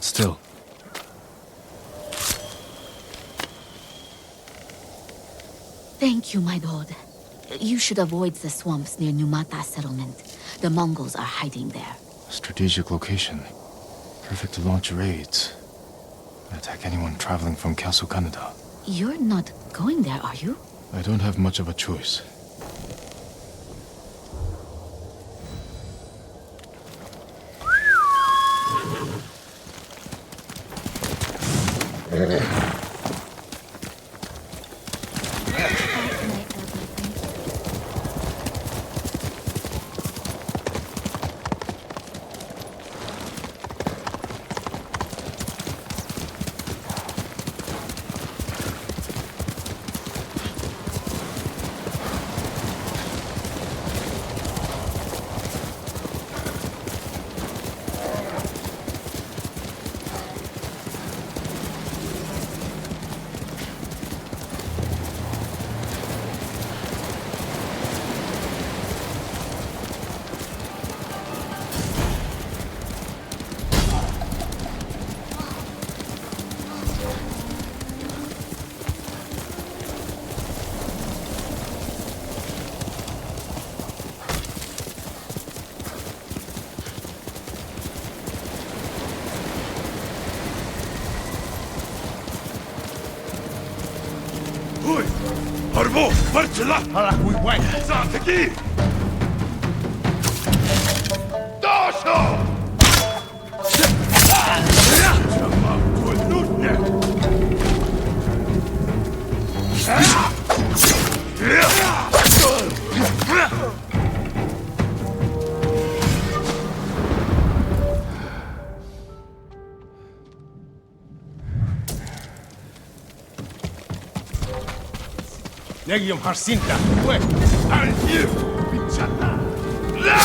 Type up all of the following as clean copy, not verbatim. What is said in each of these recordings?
still. Thank you, my lord. You should avoid the swamps near Numata settlement. The Mongols are hiding there. Strategic location. Perfect to launch raids. Attack anyone traveling from Castle Canada. You're not going there, are you? I don't have much of a choice. هربوا فرج الله هلا وين ساعتكي داشا نجيم حرسينتا وين الجيب بتشتا لا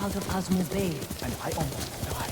Out of Asmo Bay, and I almost died.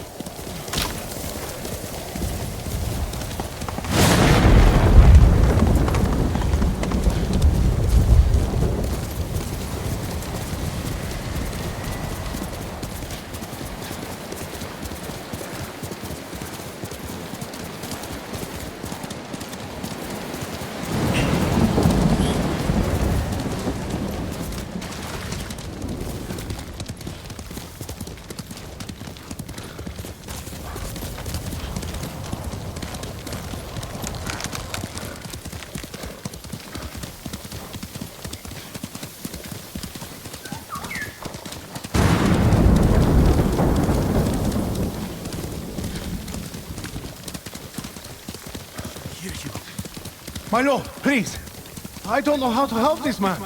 My lord, please. I don't know how to help this man.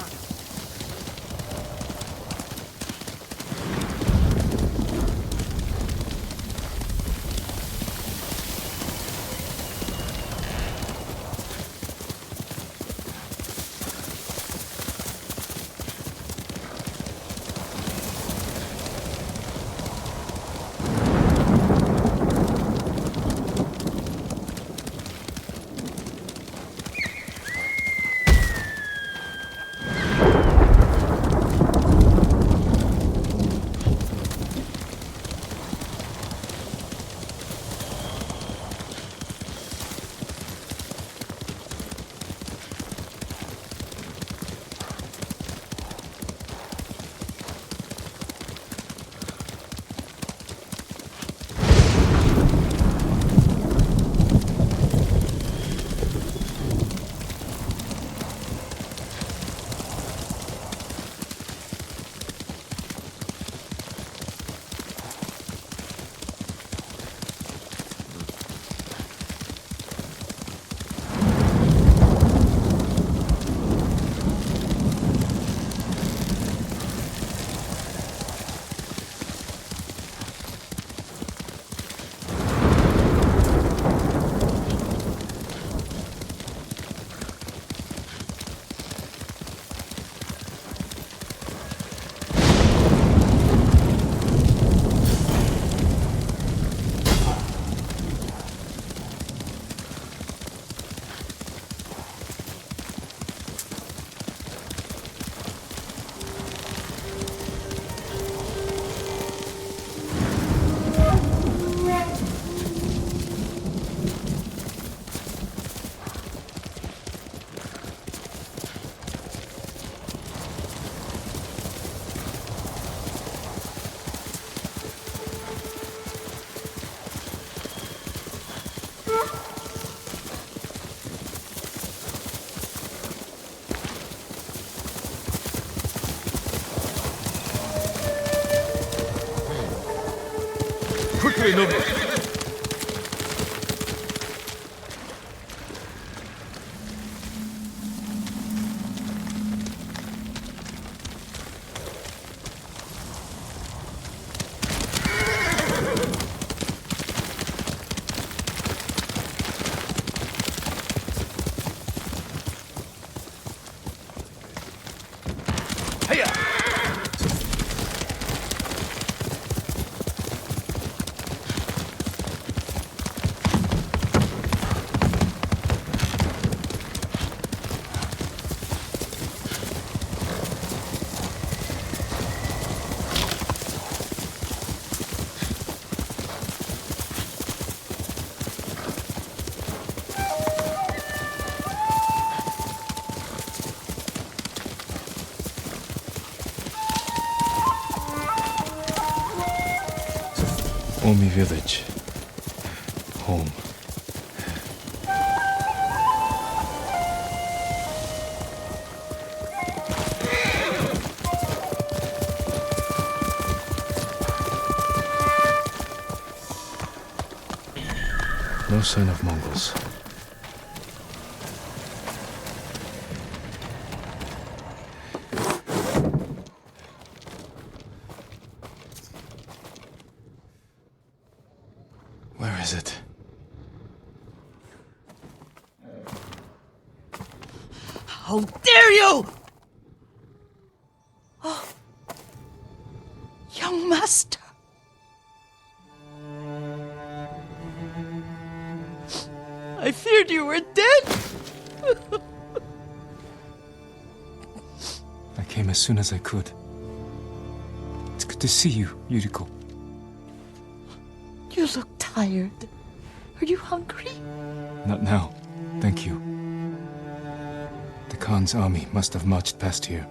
quickly, noble. Omi village. Home. No sign of Mongols. Where is it? How dare you! Oh, young master. I feared you were dead. I came as soon as I could. It's good to see you, Yuriko. You look tired. Are you hungry? Not now. Thank you. The Khan's army must have marched past here.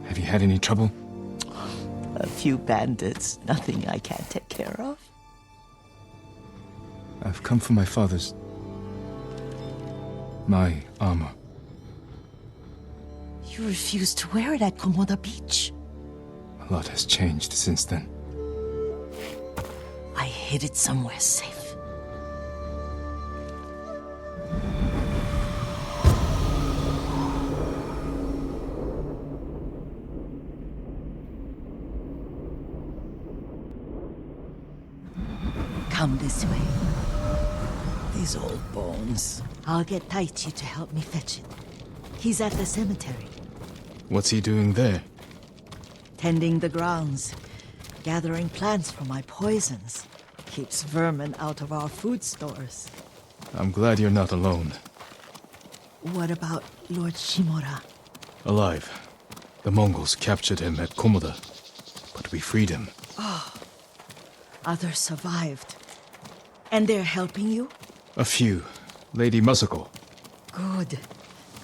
Have you had any trouble? A few bandits. Nothing I can't take care of. I've come for my father's... my armor. You refused to wear it at Komoda Beach. A lot has changed since then. I hid it somewhere safe. Come this way. These old bones. I'll get Taichi to help me fetch it. He's at the cemetery, What's he doing there? tending the grounds, gathering plants for my poisons. Keeps vermin out of our food stores. I'm glad you're not alone. What about Lord Shimura? Alive. The Mongols captured him at Komoda, but we freed him. Others survived. And they're helping you? A few. Lady Masako. Good.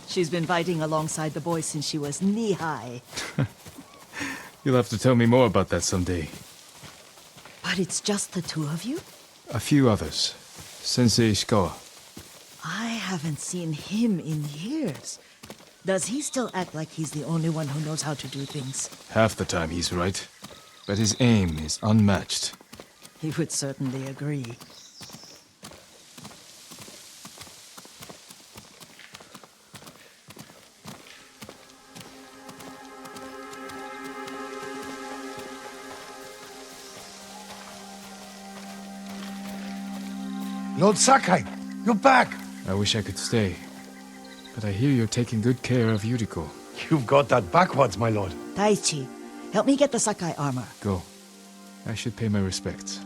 She's been fighting alongside the boys since she was knee-high. You'll have to tell me more about that someday. But it's just the two of you? A few others. Sensei Ishikawa. I haven't seen him in years. Does he still act like he's the only one who knows how to do things? Half the time he's right, but his aim is unmatched. He would certainly agree. Lord Sakai, you're back. I wish I could stay, but I hear you're taking good care of Yuriko. You've got that backwards, my lord. Taichi, help me get the Sakai armor. Go. I should pay my respects.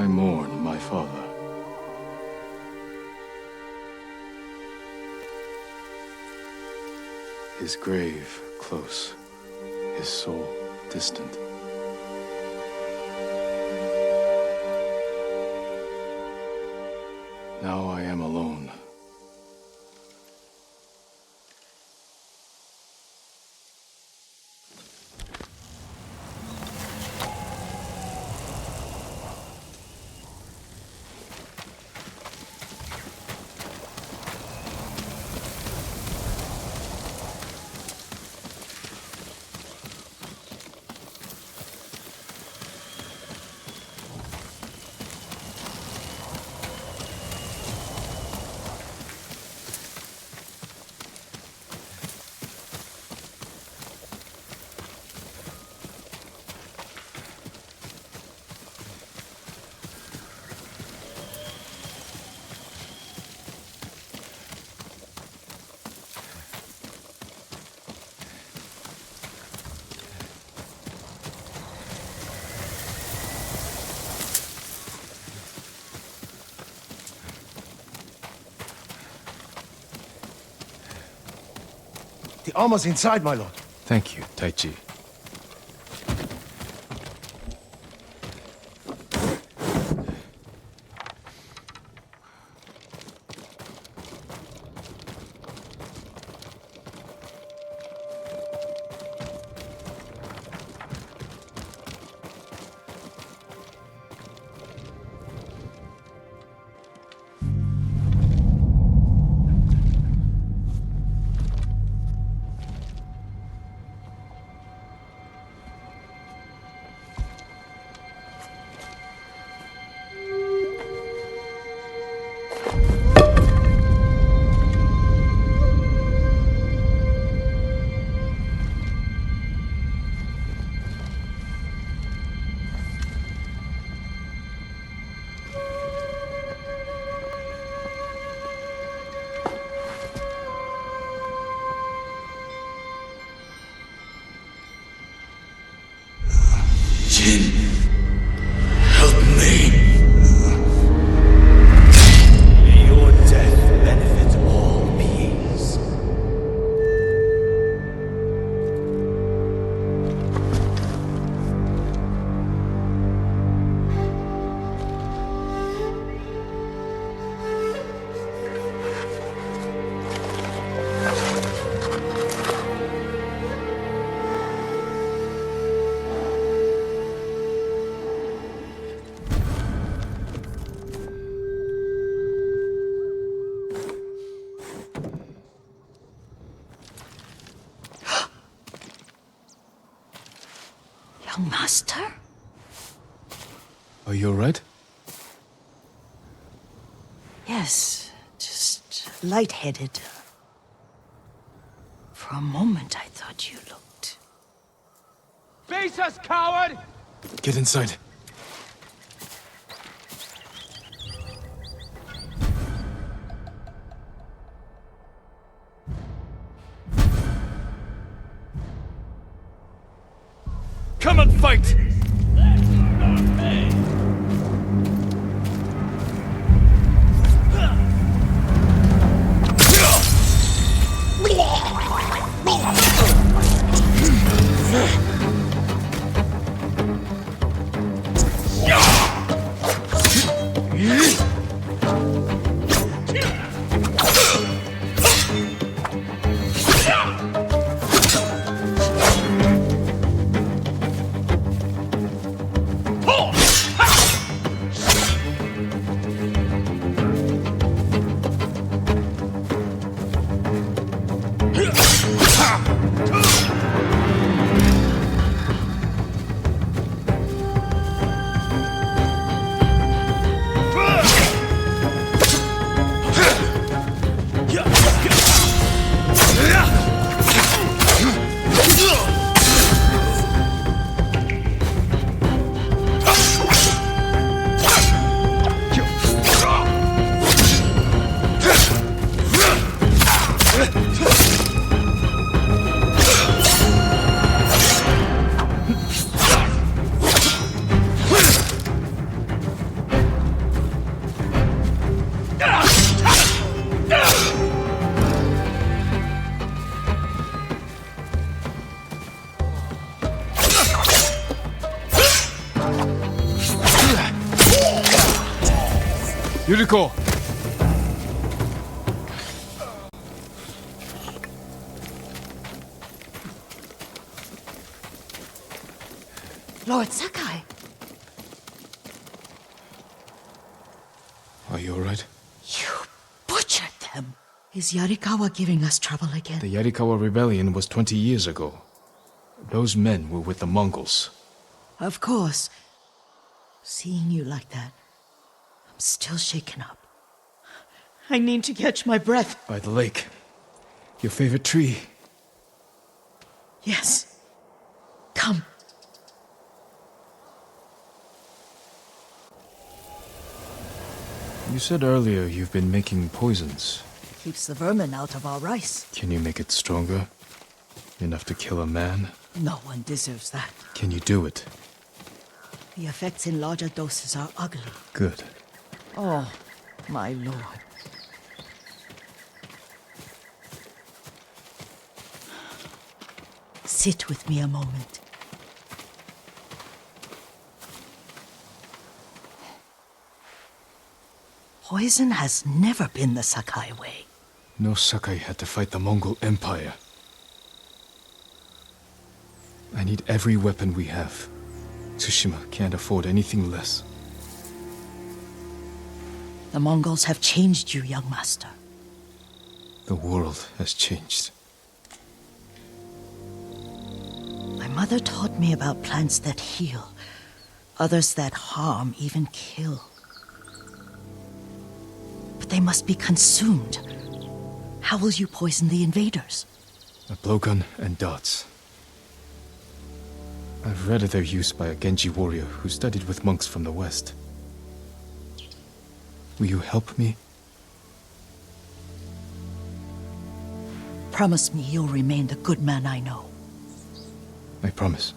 I mourn my father. His grave close, his soul distant. Now I am alone. The armor's inside, my lord. Thank you, Taichi. Jin, help me. May your death benefit all beings. Young master? Are you alright? Yes, just lightheaded. For a moment, I thought you looked... Face us, coward! Get inside. Come and fight! Yuriko! Lord Sakai, Are you alright? you butchered them. Is Yarikawa giving us trouble again? The Yarikawa rebellion was 20 years ago. Those men were with the Mongols. Of course. Seeing you like that, I'm still shaken up. I need to catch my breath. By the lake. Your favorite tree. Yes. Come. You said earlier you've been making poisons. Keeps the vermin out of our rice. Can you make it stronger? Enough to kill a man? No one deserves that. Can you do it? The effects in larger doses are ugly. Good. Oh, my lord. Sit with me a moment. Poison has never been the Sakai way. No Sakai had to fight the Mongol Empire. I need every weapon we have. Tsushima can't afford anything less. The Mongols have changed you, young master. The world has changed. My mother taught me about plants that heal, others that harm, even kill. But they must be consumed. How will you poison the invaders? A blowgun and darts. I've read of their use by a Genji warrior who studied with monks from the west. Will you help me? Promise me you'll remain the good man I know. I promise.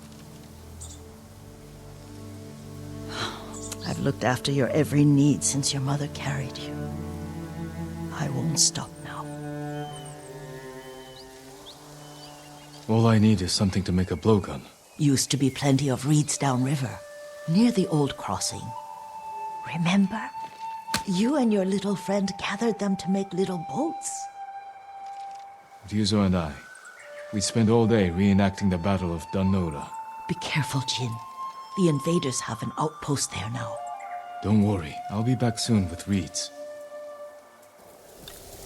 I've looked after your every need since your mother carried you. I won't stop now. All I need is something to make a blowgun. Used to be plenty of reeds downriver, near the old crossing. Remember? You and your little friend gathered them to make little boats. Ryuzo and I, we spent all day reenacting the Battle of Danora. Be careful, Jin. The invaders have an outpost there now. Don't worry, I'll be back soon with reeds.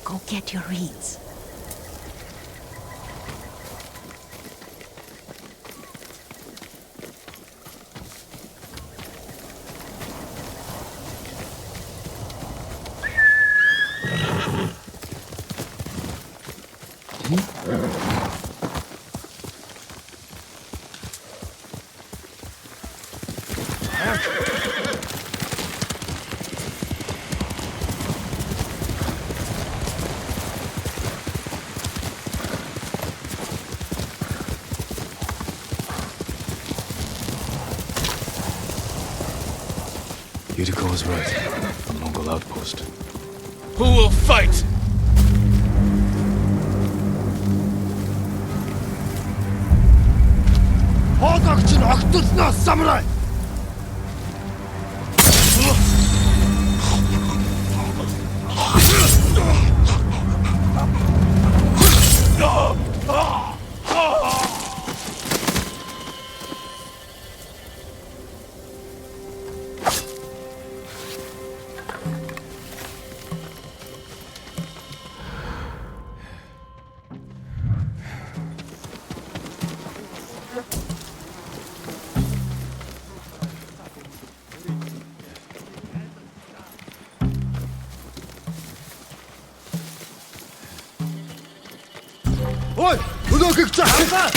Go get your reeds. Yuriko was right. A Mongol outpost. Who will fight? Хоолойгч нь огтлноос самурай! Ой, өнөөхийг цаашаа.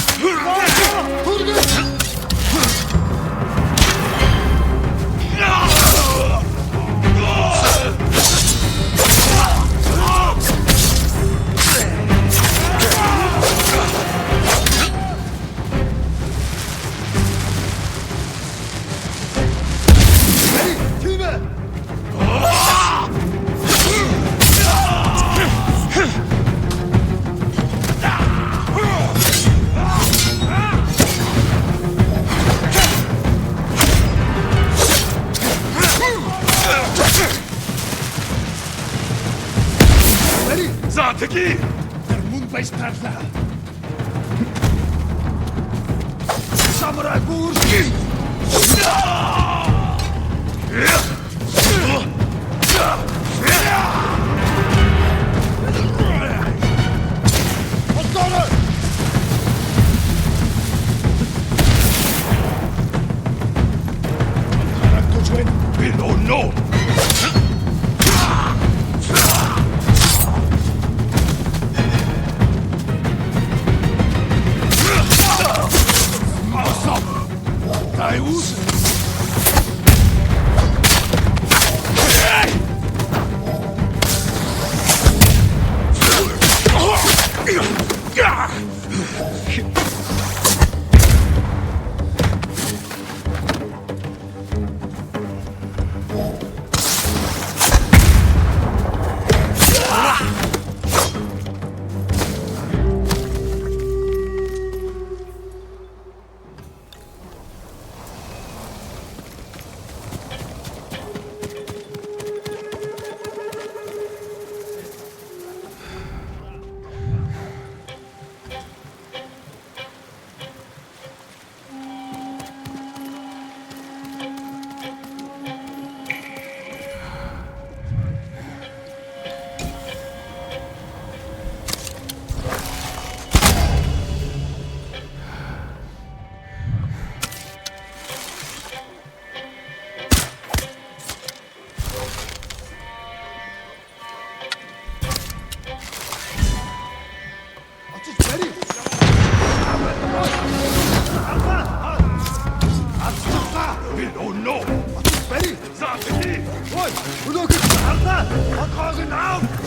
Aquí! Der Moonbase Panther! Samurai Bush! We don't know! We don't know! Ready? Zaki! Oi! Look at the I'm causing out!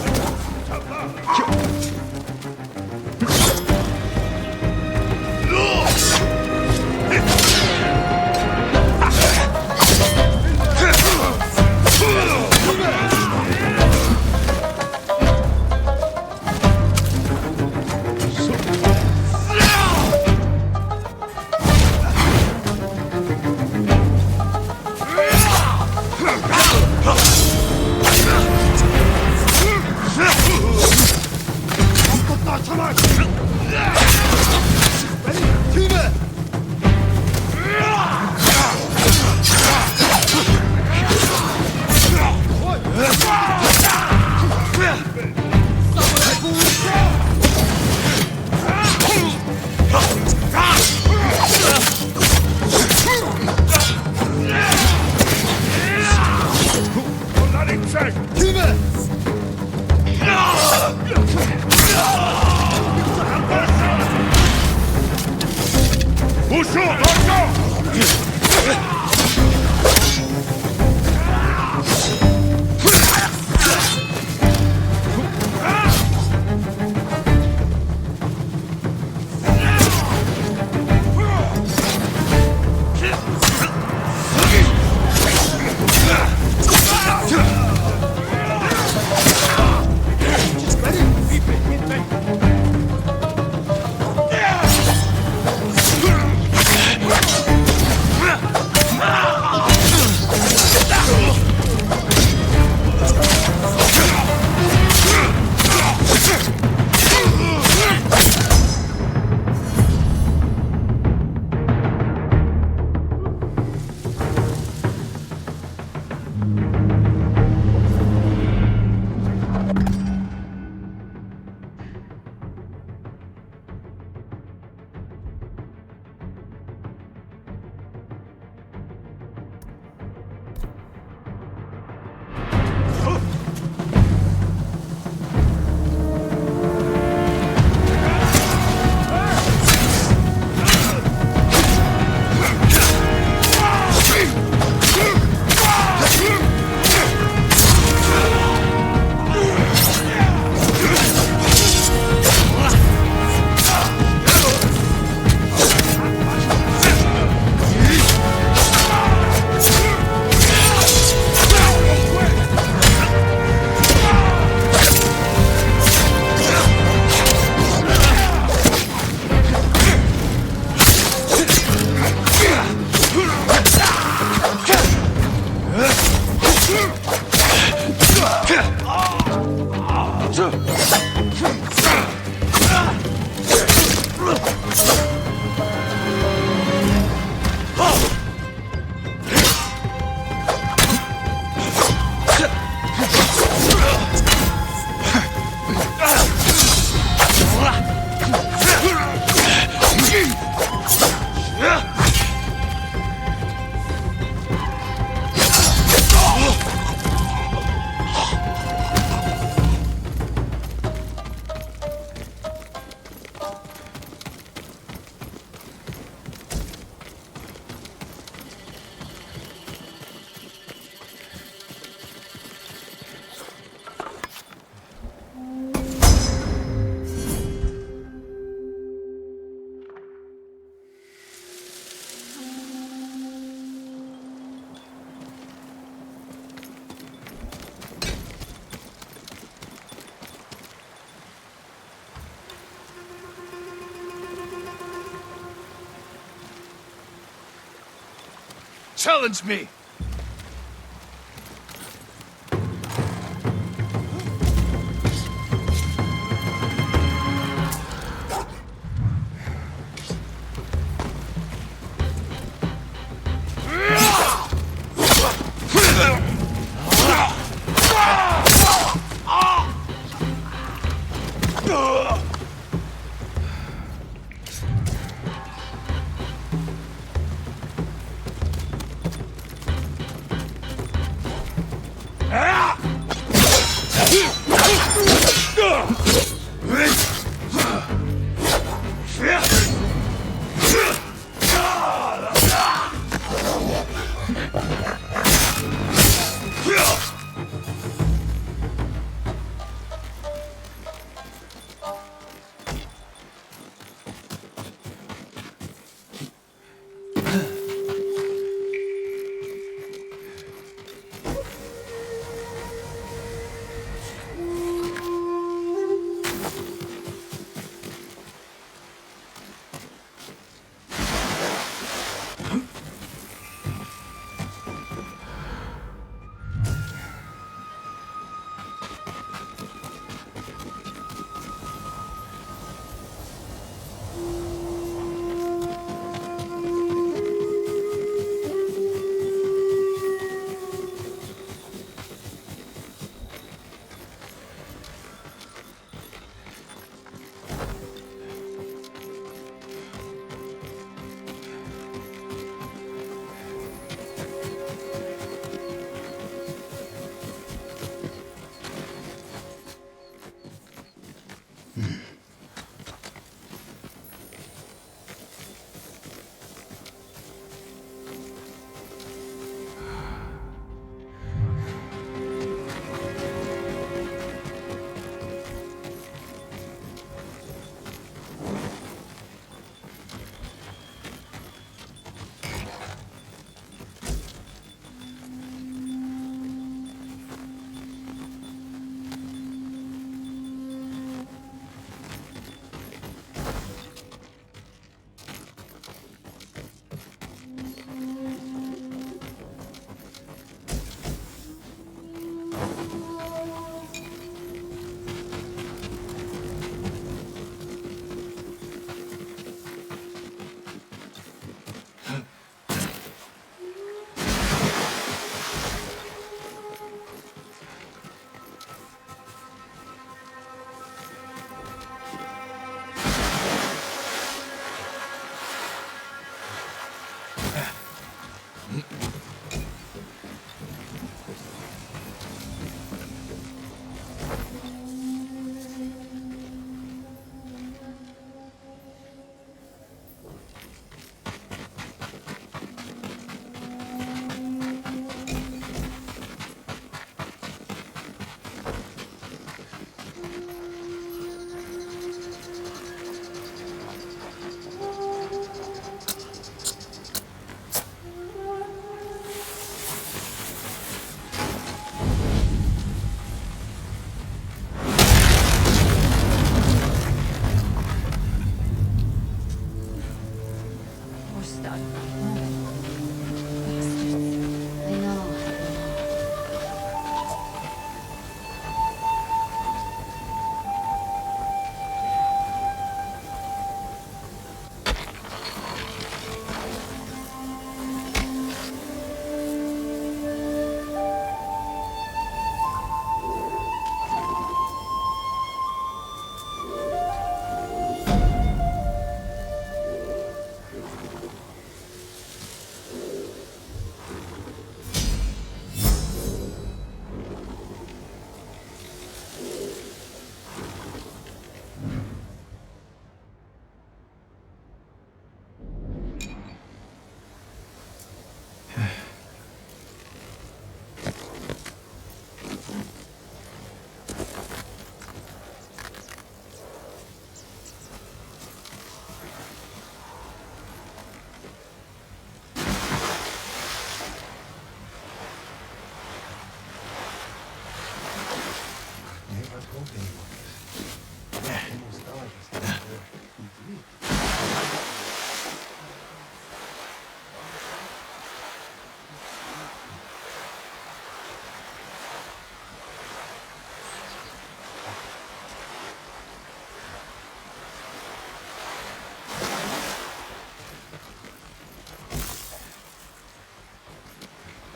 challenge me?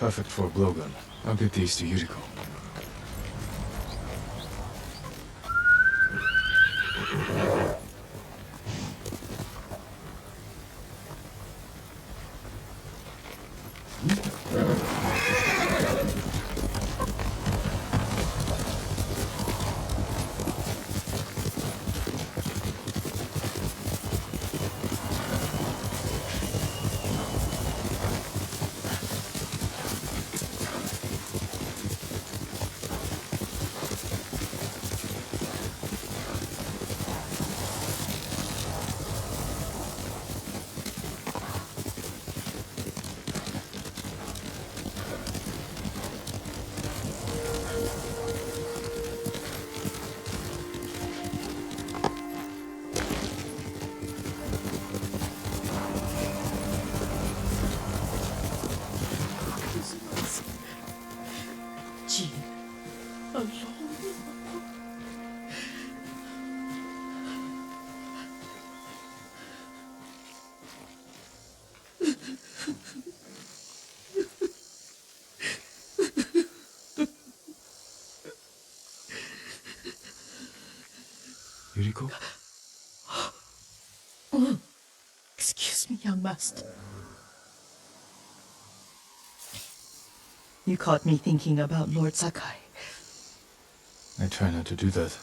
Perfect for a blowgun. I'll get these to Yuriko. Jean, alone. Yuriko? Excuse me, young master. You caught me thinking about Lord Sakai. I try not to do that.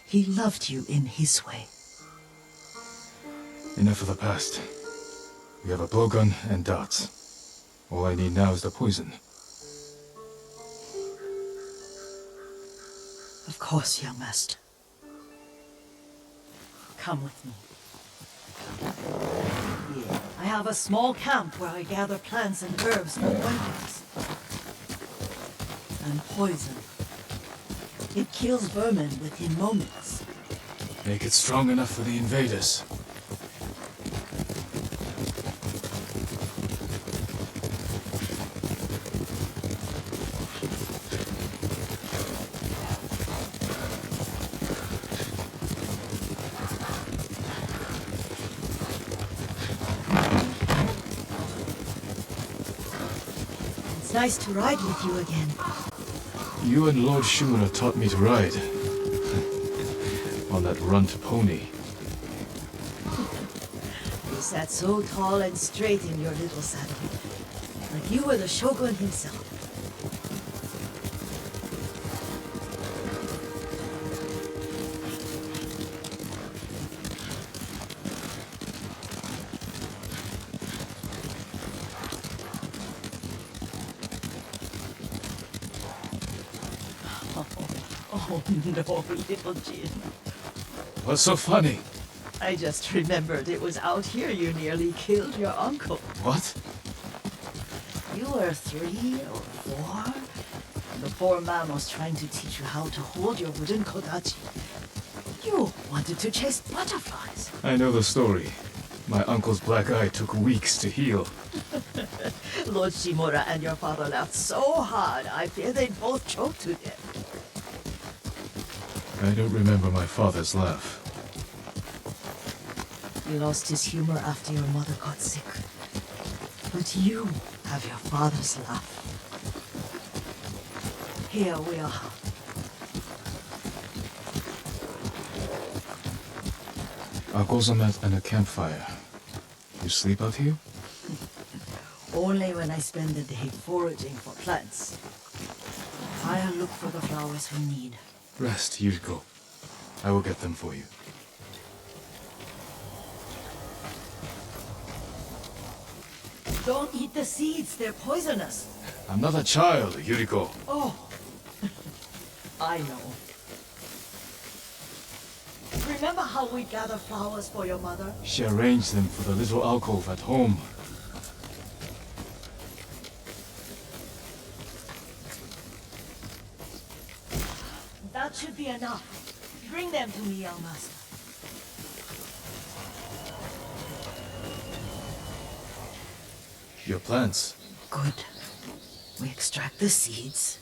He loved you in his way. Enough of the past. We have a blowgun and darts. All I need now is the poison. Of course, young master. Come with me. Here, I have a small camp where I gather plants and herbs for weapons. And poison. It kills vermin within moments. Make it strong enough for the invaders. It's nice to ride with you again. You and Lord Shimura taught me to ride. On that runt pony. You sat so tall and straight in your little saddle. Like you were the shogun himself. Oh no, little Jin. What's so funny? I just remembered it was out here you nearly killed your uncle. What? You were 3 or 4, and the poor man was trying to teach you how to hold your wooden kodachi. You wanted to chase butterflies. I know the story. My uncle's black eye took weeks to heal. Lord Shimura and your father laughed so hard, I fear they'd both choke to death. I don't remember my father's laugh. He lost his humor after your mother got sick. But you have your father's laugh. Here we are. I'll go mat and a campfire. You sleep out here? Only when I spend the day foraging for plants. I'll look for the flowers we need. Rest, Yuriko. I will get them for you. Don't eat the seeds, they're poisonous. I'm not a child, Yuriko. Oh, I know. Remember how we gather flowers for your mother? She arranged them for the little alcove at home. That should be enough. Bring them to me, young master. Your plants. Good. We extract the seeds,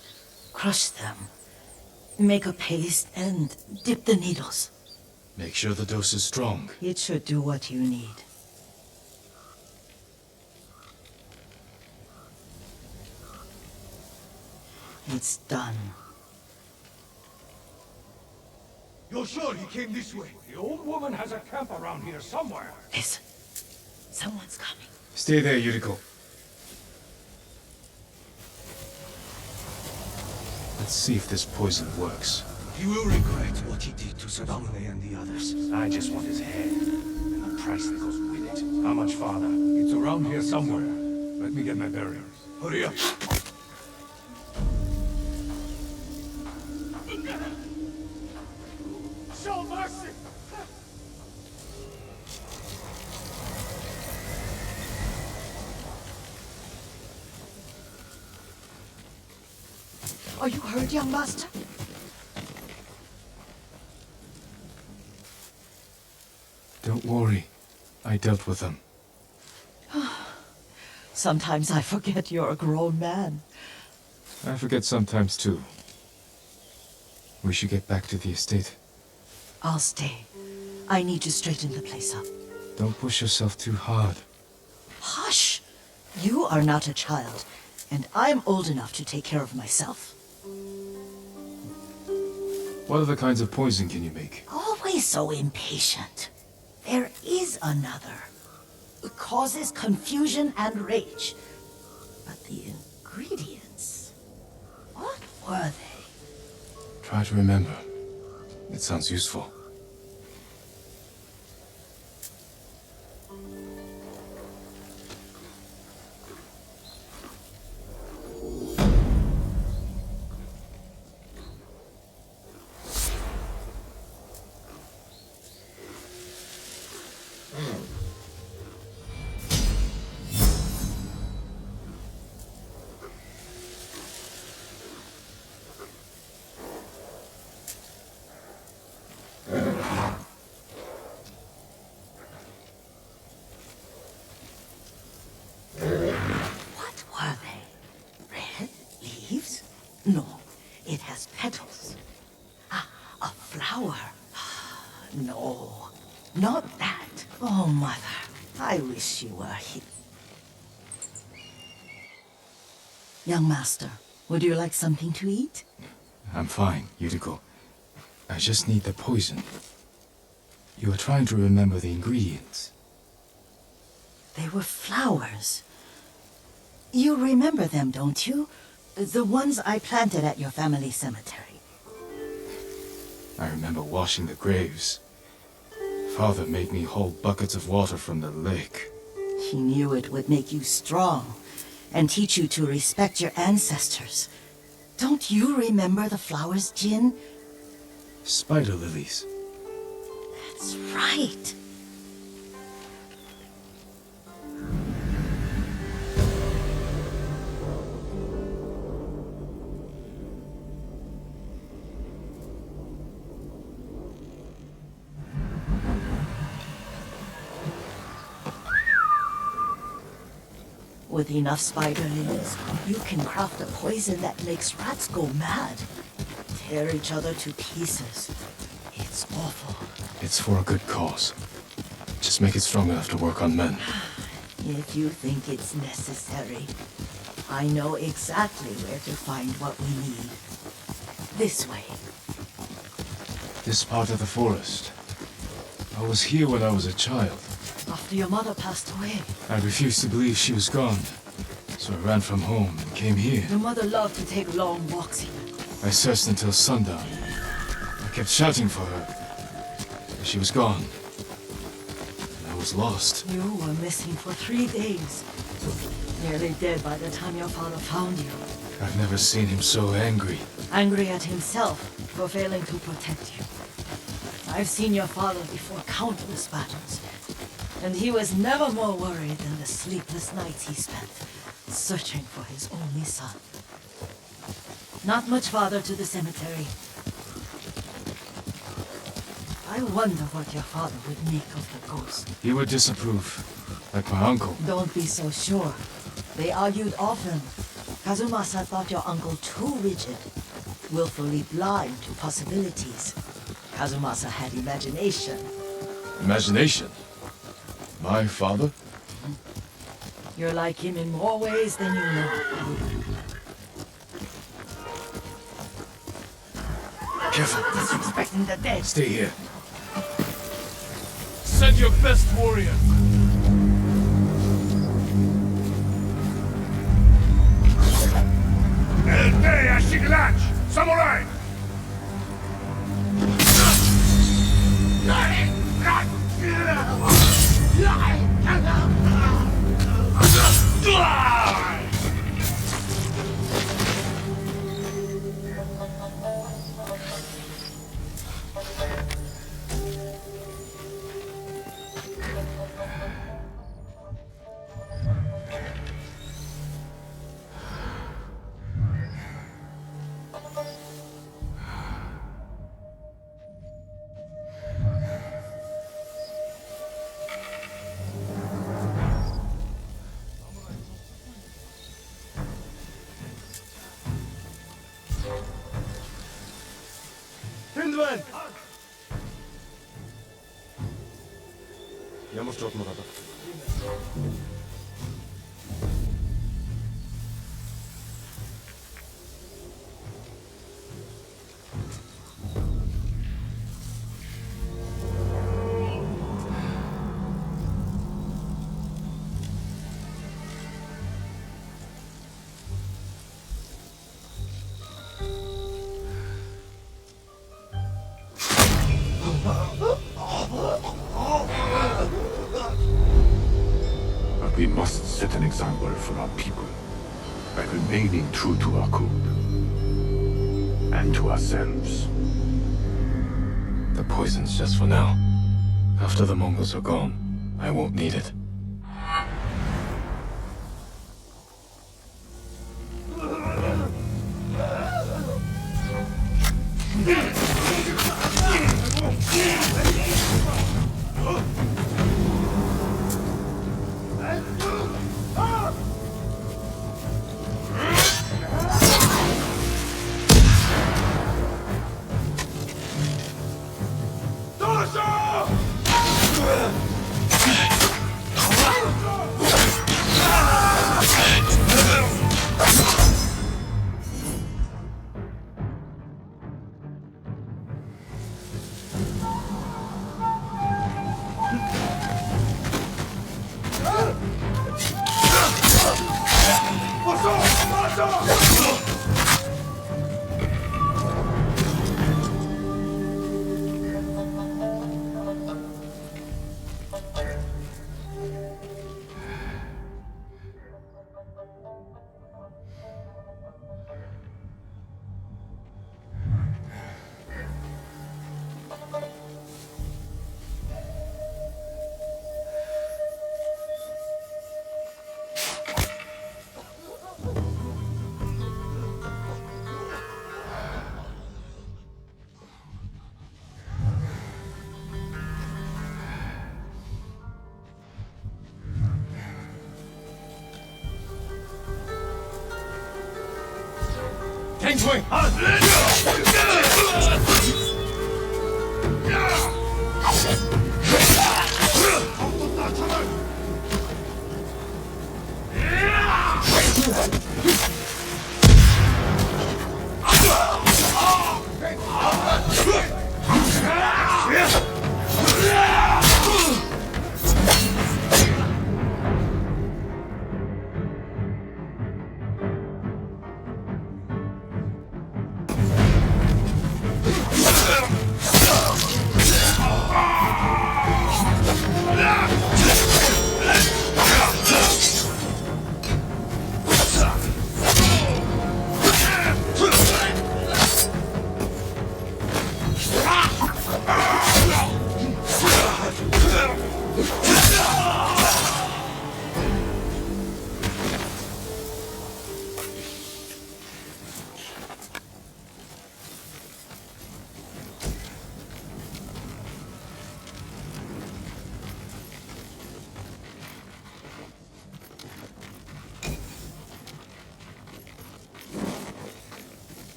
crush them, make a paste, and dip the needles. Make sure the dose is strong. It should do what you need. It's done. You're sure he came this way? The old woman has a camp around here somewhere. Listen. Someone's coming. Stay there, Yuriko. Let's see if this poison works. He will regret what he did to Sadamune and the others. I just want his head, and the price that goes with it. How much farther? It's around here somewhere. Let me get my bearings. Hurry up! Show mercy! Are you hurt, young master? Don't worry. I dealt with them. Sometimes I forget you're a grown man. I forget sometimes too. We should get back to the estate. I'll stay. I need to straighten the place up. Don't push yourself too hard. Hush! You are not a child, and I'm old enough to take care of myself. What other kinds of poison can you make? Always so impatient. There is another. It causes confusion and rage. But the ingredients... what were they? Try to remember. It sounds useful. What were they? Red leaves? No, it has petals. Ah, a flower. No, not that. Oh, mother, I wish you were here. Young master, would you like something to eat? I'm fine, Yuriko. I just need the poison. You are trying to remember the ingredients. They were flowers. You remember them, don't you? The ones I planted at your family cemetery. I remember washing the graves. Father made me hold buckets of water from the lake. He knew it would make you strong and teach you to respect your ancestors. Don't you remember the flowers, Jin? Spider lilies. That's right. With enough spider lilies, you can craft a poison that makes rats go mad. Tear each other to pieces. It's awful. It's for a good cause. Just make it strong enough to work on men. If you think it's necessary, I know exactly where to find what we need. This way. This part of the forest. I was here when I was a child. After your mother passed away, I refused to believe she was gone. So I ran from home and came here. your mother loved to take long walks here. I searched until sundown. I kept shouting for her. But she was gone. And I was lost. You were missing for 3 days. Nearly dead by the time your father found you. I've never seen him so angry. Angry at himself for failing to protect you. I've seen your father before countless battles. And he was never more worried than the sleepless nights he spent searching for his only son. Not much farther to the cemetery. I wonder what your father would make of the ghost. He would disapprove, like my uncle. Don't be so sure. They argued often. Kazumasa thought your uncle too rigid, willfully blind to possibilities. Kazumasa had imagination. Imagination? My father? You're like him in more ways than you know. Careful. Disrespecting the dead. Stay here. Send your best warrior. Elde Ashiglach! Samurai! Hindman! Ямар ч удмаг одоо. But we must set an example for our people by remaining true to our code and to ourselves. The poison's just for now. After the Mongols are gone, I won't need it.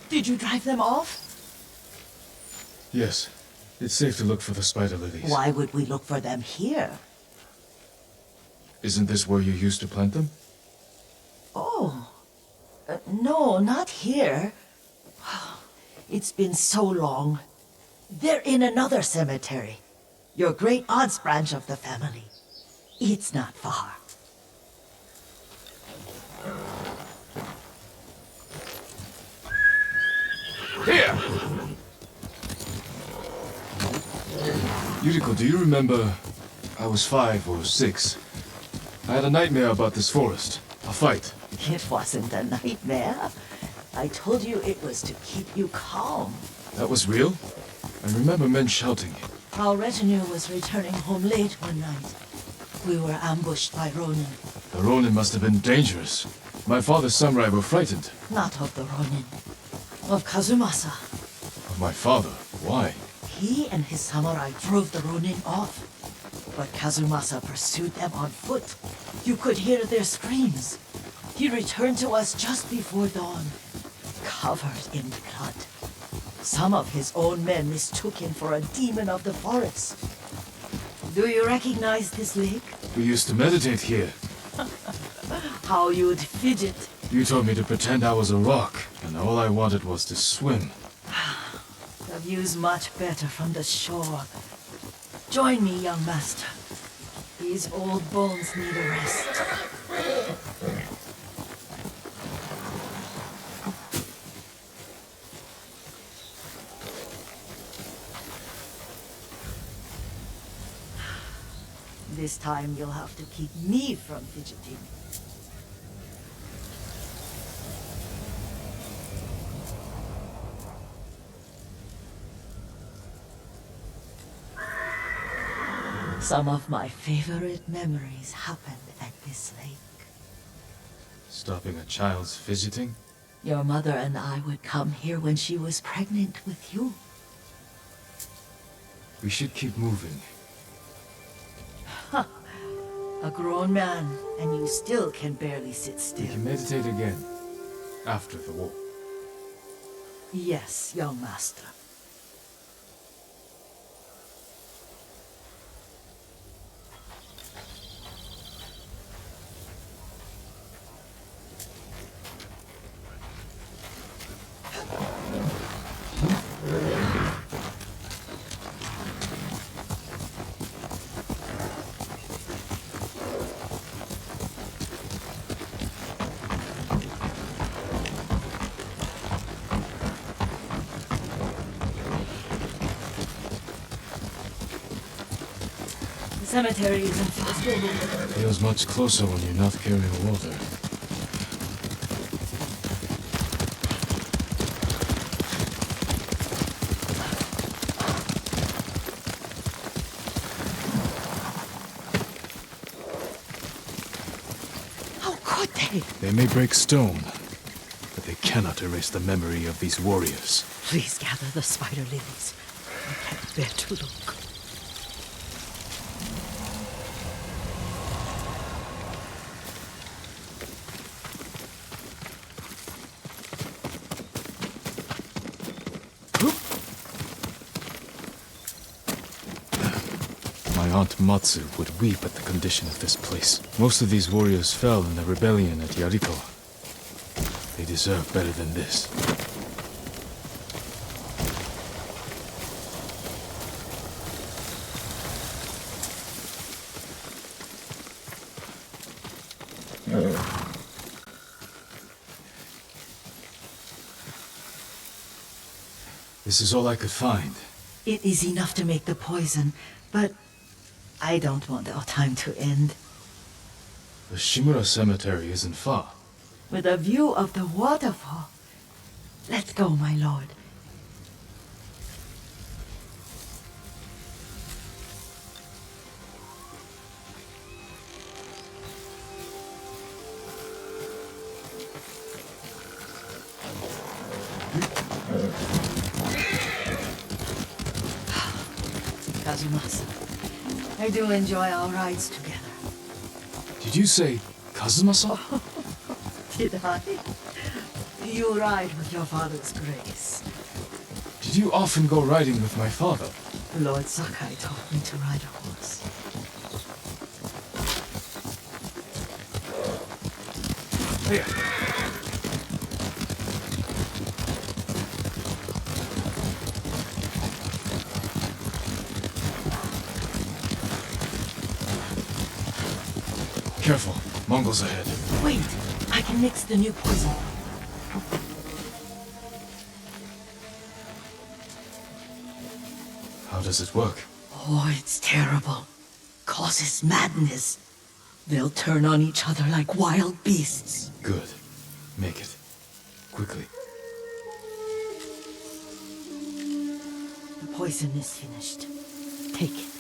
Did you drive them off? Yes. It's safe to look for the spider lilies. Why would we look for them here? Isn't this where you used to plant them? Oh. No, not here. It's been so long. They're in another cemetery. Your great aunt's branch of the family. It's not far. Here! Yuriko, do you remember? I was 5 or 6. I had a nightmare about this forest. A fight. It wasn't a nightmare. I told you it was to keep you calm. That was real? I remember men shouting. Our retinue was returning home late one night. We were ambushed by Ronin. The Ronin must have been dangerous. My father's samurai were frightened. Not of the Ronin. Of Kazumasa. Of my father? Why? He and his samurai drove the Ronin off. But Kazumasa pursued them on foot. You could hear their screams. He returned to us just before dawn, covered in blood. Some of his own men mistook him for a demon of the forest. Do you recognize this lake? We used to meditate here. How you'd fidget. You told me to pretend I was a rock, and all I wanted was to swim. The view's much better from the shore. Join me, young master. These old bones need a rest. This time you'll have to keep me from fidgeting. Some of my favorite memories happened at this lake. Stopping a child's fidgeting? Your mother and I would come here when she was pregnant with you. We should keep moving. A grown man, and you still can barely sit We still. can meditate again. After the war. Yes, young master. The cemetery isn't far. Feels much closer when you're not carrying water. How could they? They may break stone, but they cannot erase the memory of these warriors. Please gather the spider lilies. I can't bear to look. My aunt Matsu would weep at the condition of this place. Most of these warriors fell in the rebellion at Yarikawa. They deserve better than this. This is all I could find. It is enough to make the poison, but I don't want our time to end. The Shimura Cemetery isn't far. With a view of the waterfall. Let's go, my lord. Kazumasa, I do enjoy our rides together. Did you say Kazumasa? Did I? You ride with your father's grace. Did you often go riding with my father? Lord Sakai taught me to ride a horse. Here. Careful. Mongols ahead. Wait, I can mix the new poison. How does it work? Oh, it's terrible. Causes madness. They'll turn on each other like wild beasts. Good. Make it. Quickly. The poison is finished. Take it.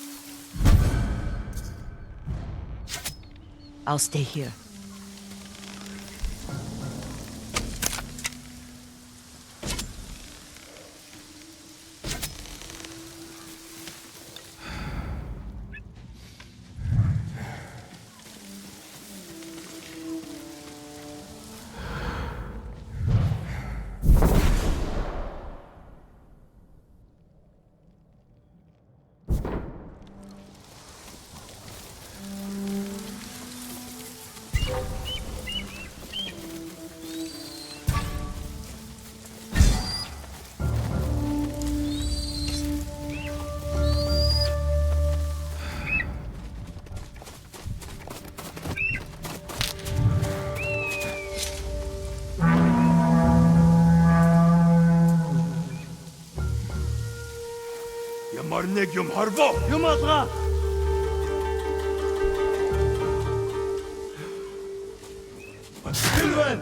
I'll stay here. Ямарнэг юм хорвоо. Юм алгаа. Silvan!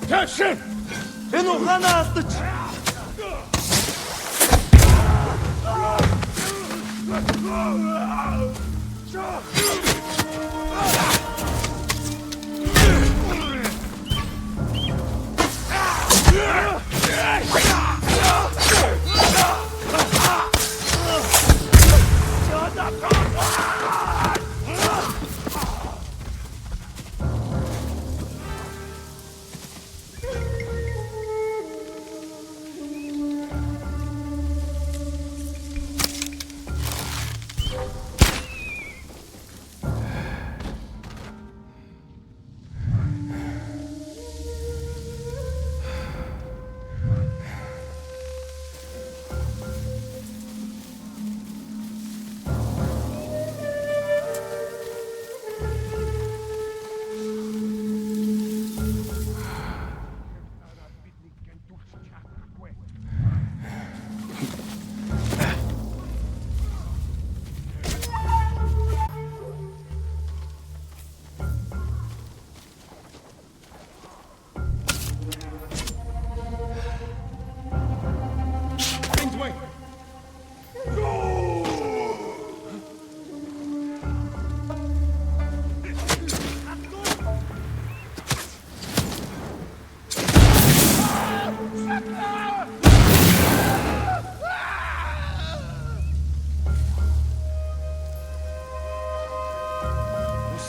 Тэшин! Энэ ухаанаа алдаж.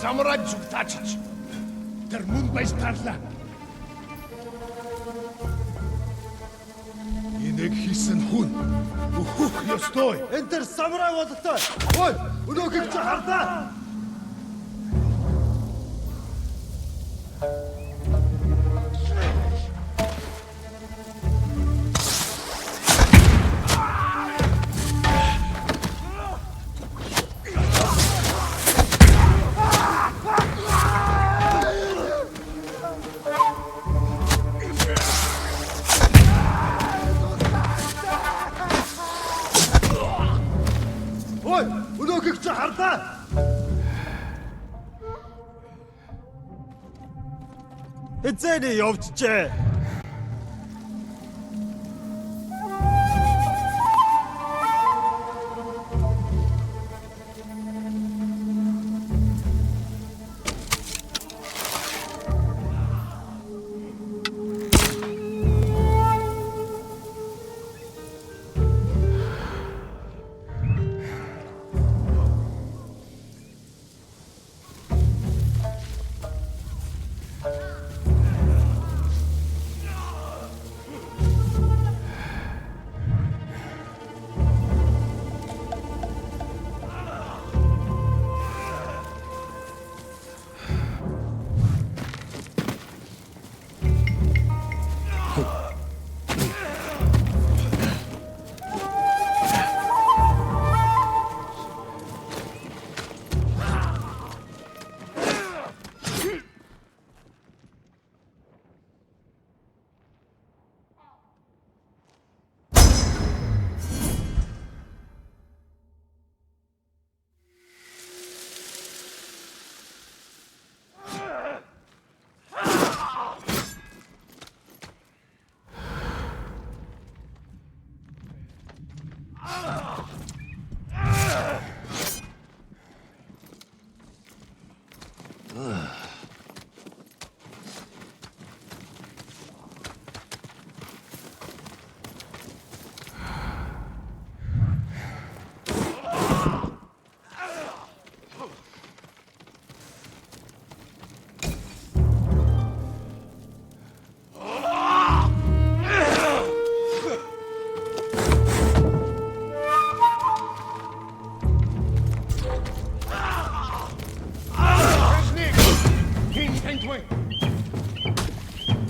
Самурай зүгтаачиж. Тэр мөн байж тарлаа. Энийг хийсэн хүн өөхөх ёстой. Энэ тэр самурай бололтой. Ой, өнөөхийг чи хардаа. Ой, өнөөхийг чи хардаа. Эцэний явжжээ.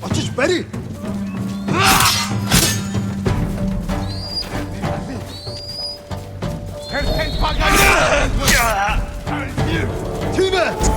어찌 베리! 팀에!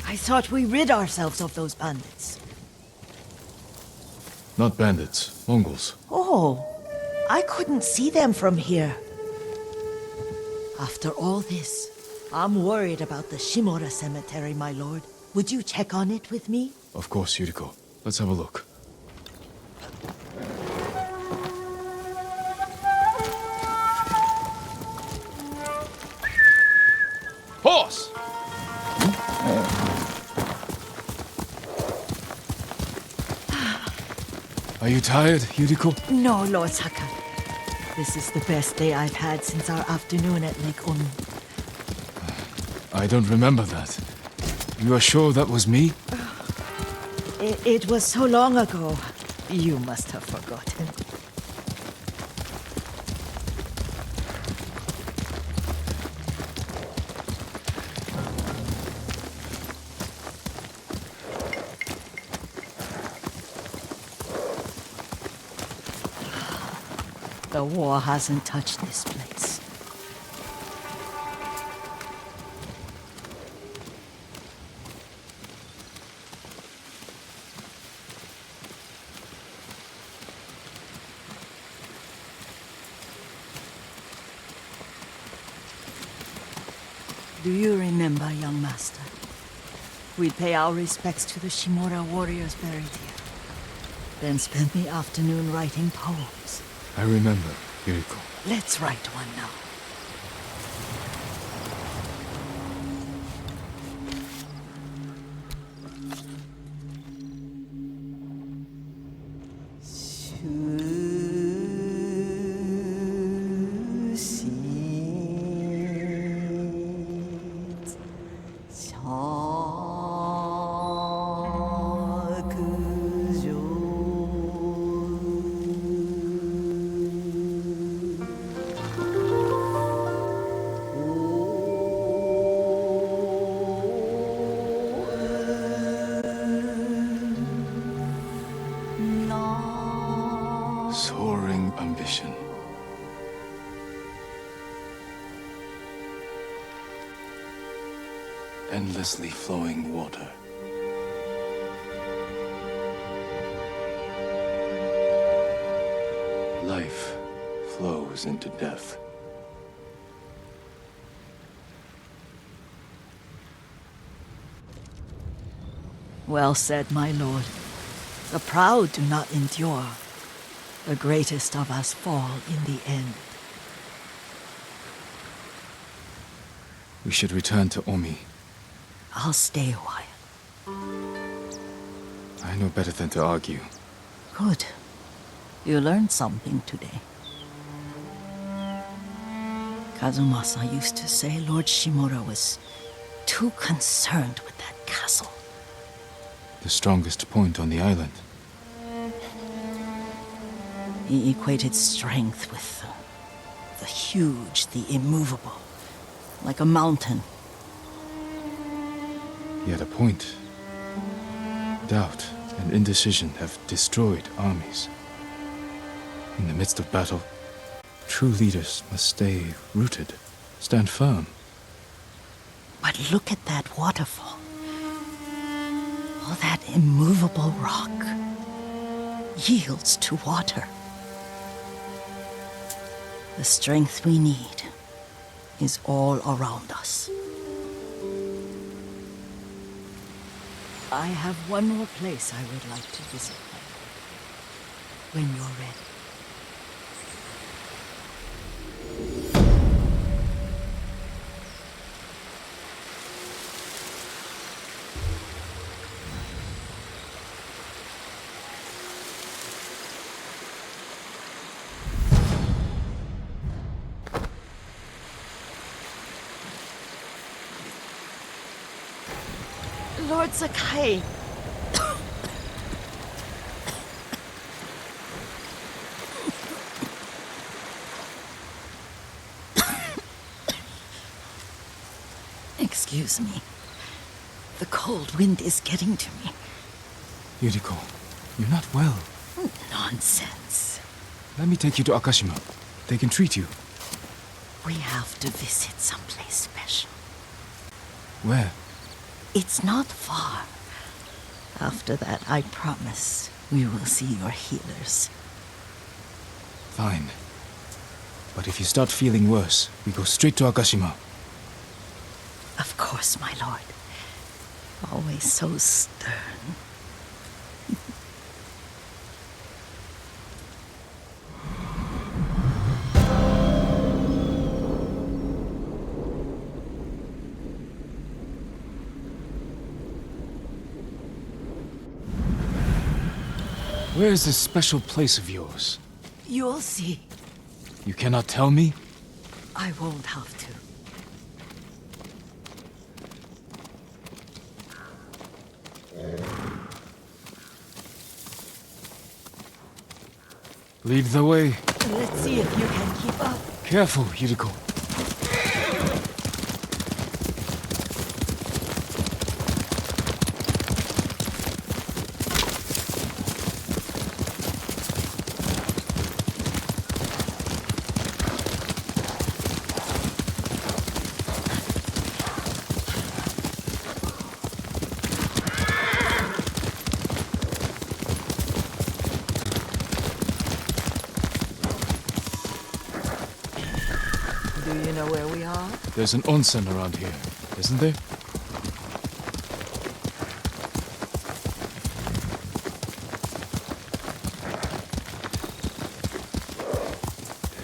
I thought we rid ourselves of those bandits. Not bandits, Mongols. Oh, I couldn't see them from here. After all this, I'm worried about the Shimura cemetery, my lord. Would you check on it with me? Of course, Yuriko. Let's have a look. Horse! Are you tired, Yuriko? No, Lord Saka. This is the best day I've had since our afternoon at Lake Onu. I don't remember that. You are sure that was me? It was so long ago. You must have forgotten. The war hasn't touched this place. Do you remember, young master? We'd pay our respects to the Shimura warriors buried here, then spend the afternoon writing poems. I remember, Yuriko. Let's write one now. endlessly flowing water. Life flows into death. Well said, my lord. The proud do not endure. The greatest of us fall in the end. We should return to Omi. I'll stay a while. I know better than to argue. Good. You learned something today. Kazumasa used to say Lord Shimura was too concerned with that castle. The strongest point on the island. He equated strength with the huge, the immovable, like a mountain. He had a point. Doubt and indecision have destroyed armies. In the midst of battle, true leaders must stay rooted, stand firm. But look at that waterfall. All that immovable rock yields to water. The strength we need is all around us. I have one more place I would like to visit, when you're ready. Lord Sakai. Excuse me. The cold wind is getting to me. Yuriko, you're not well. Nonsense. Let me take you to Akashima. They can treat you. We have to visit someplace special. Where? It's not far. After that, I promise we will see your healers. Fine. But if you start feeling worse, we go straight to Akashima. Of course, my lord. Always so stern. Where is this special place of yours? You'll see. You cannot tell me? I won't have to. Lead the way. Let's see if you can keep up. Careful, Yuriko. Do you know where we are? There's an onsen around here, isn't there?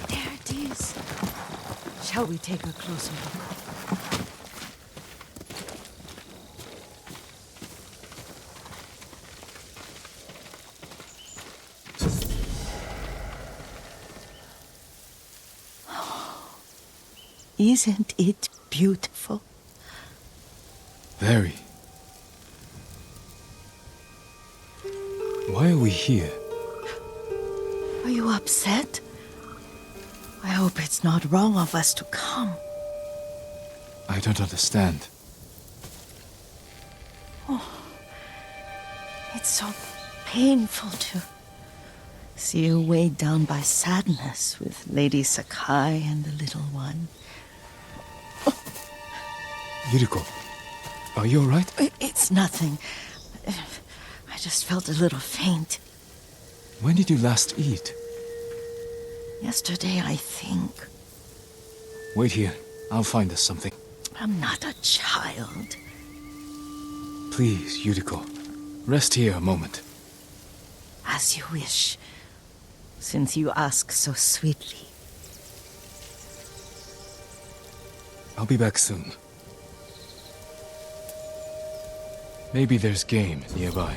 There it is. Shall we take a closer look? Isn't it beautiful? Very. Why are we here? Are you upset? I hope it's not wrong of us to come. I don't understand. It's so painful to see you weighed down by sadness with Lady Sakai and the little one. Yuriko, Are you alright? It's nothing. I just felt a little faint. When did you last eat? Yesterday, I think. Wait here. I'll find us something. I'm not a child. Please, Yuriko. Rest here a moment. As you wish, since you ask so sweetly. I'll be back soon. Maybe there's game nearby.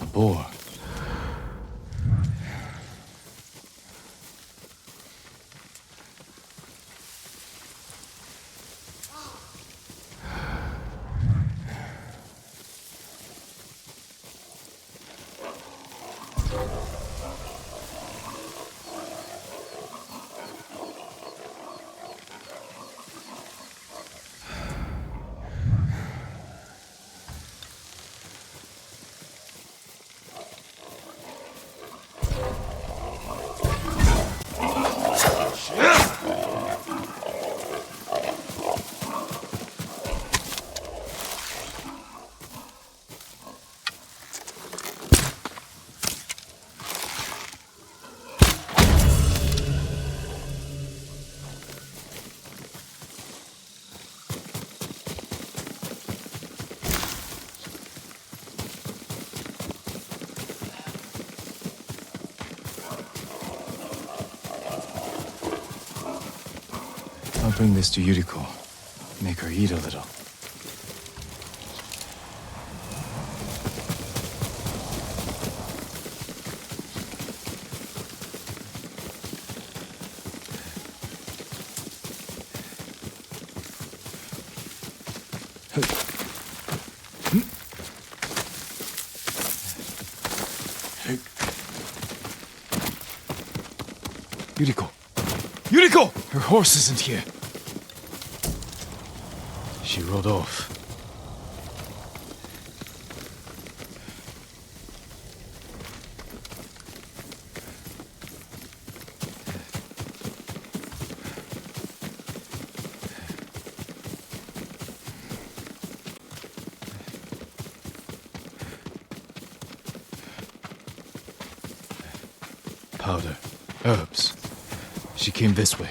A boar. I'll bring this to Yuriko. Make her eat a little. Yuriko! Yuriko! Her horse isn't here. She rode off. Powder. Herbs. She came this way.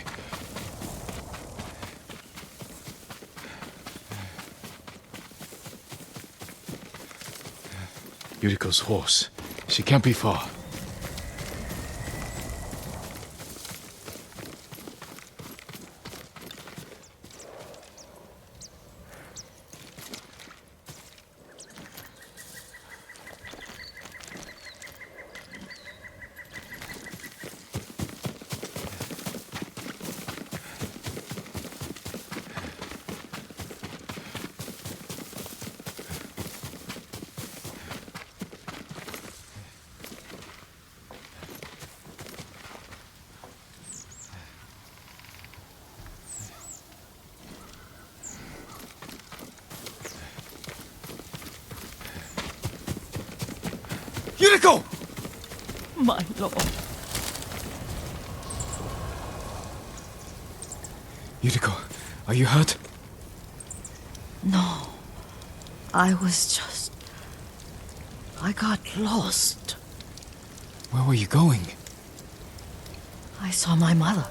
Yuriko's horse. She can't be far. Yuriko! My lord. Yuriko, are you hurt? No. I got lost. Where were you going? I saw my mother.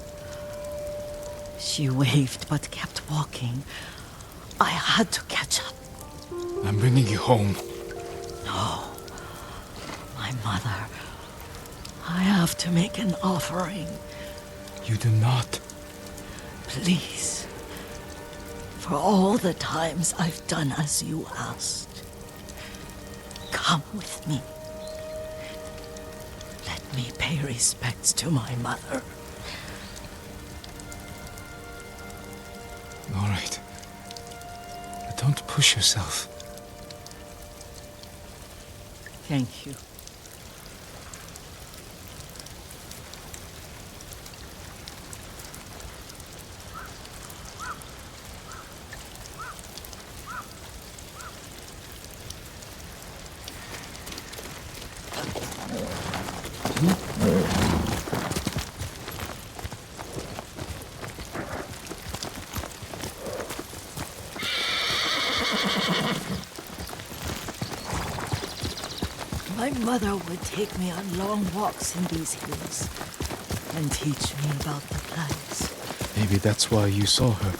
She waved but kept walking. I had to catch up. I'm bringing you home. No. My mother. I have to make an offering. You do not. Please. For all the times I've done as you asked. Come with me. Let me pay respects to my mother. All right. But don't push yourself. Thank you. My mother would take me on long walks in these hills and teach me about the plants. Maybe that's why you saw her.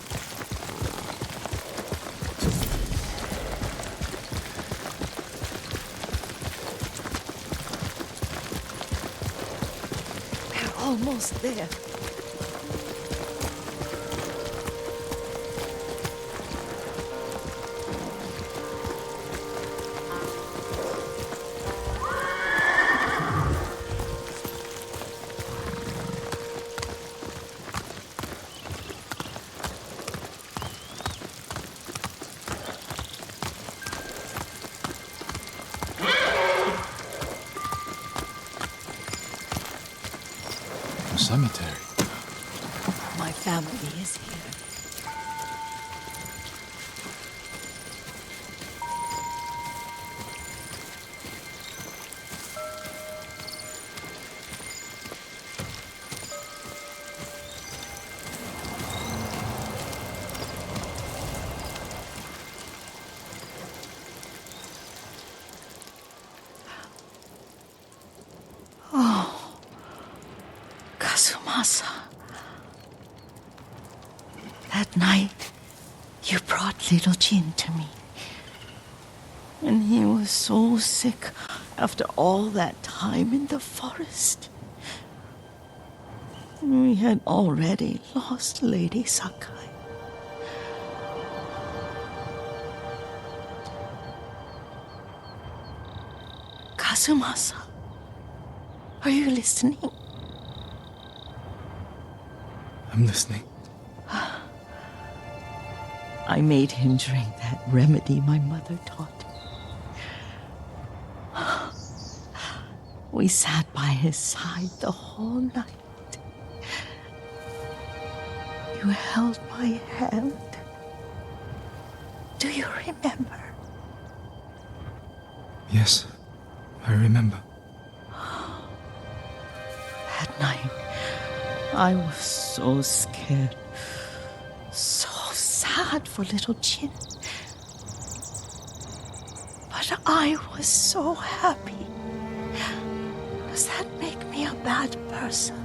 We're almost there. A cemetery. My family is here. Kazumasa. That night, you brought little Jin to me. And he was so sick after all that time in the forest. We had already lost Lady Sakai. Kazumasa, are you listening? I'm listening. I made him drink that remedy my mother taught me. We sat by his side the whole night. You held my hand. Do you remember? Yes, I remember. That night, I was so scared, so sad for little Jin. But I was so happy. Does that make me a bad person?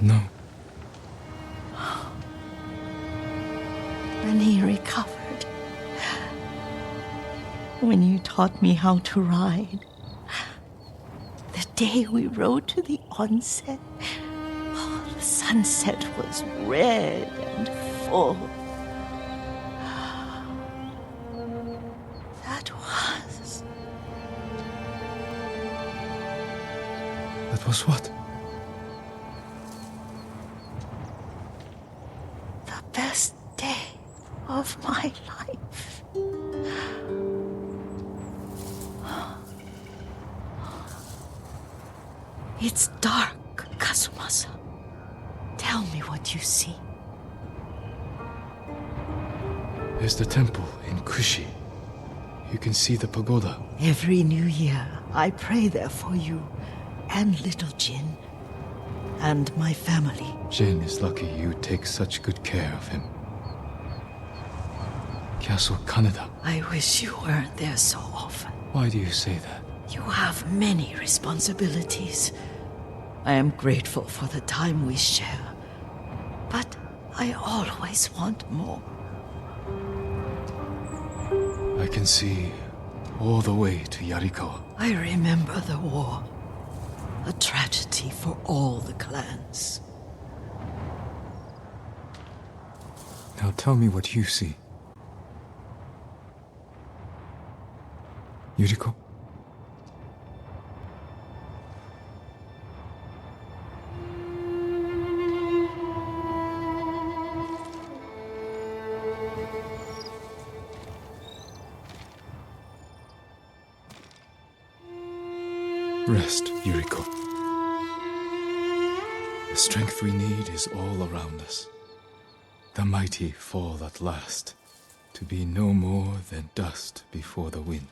No. When he recovered, when you taught me how to ride, the day we rode to the onsen, the sunset was red and full. That was what? The best day of my life. It's dark, Kazumasa. Tell me what you see. There's the temple in Kushi. You can see the pagoda. Every new year, I pray there for you and little Jin and my family. Jin is lucky you take such good care of him. Castle Kaneda. I wish you weren't there so often. Why do you say that? You have many responsibilities. I am grateful for the time we share, but I always want more. I can see all the way to Yarikawa. I remember the war, a tragedy for all the clans. Now tell me what you see. Yuriko? Rest, Yuriko. The strength we need is all around us. The mighty fall at last, to be no more than dust before the wind.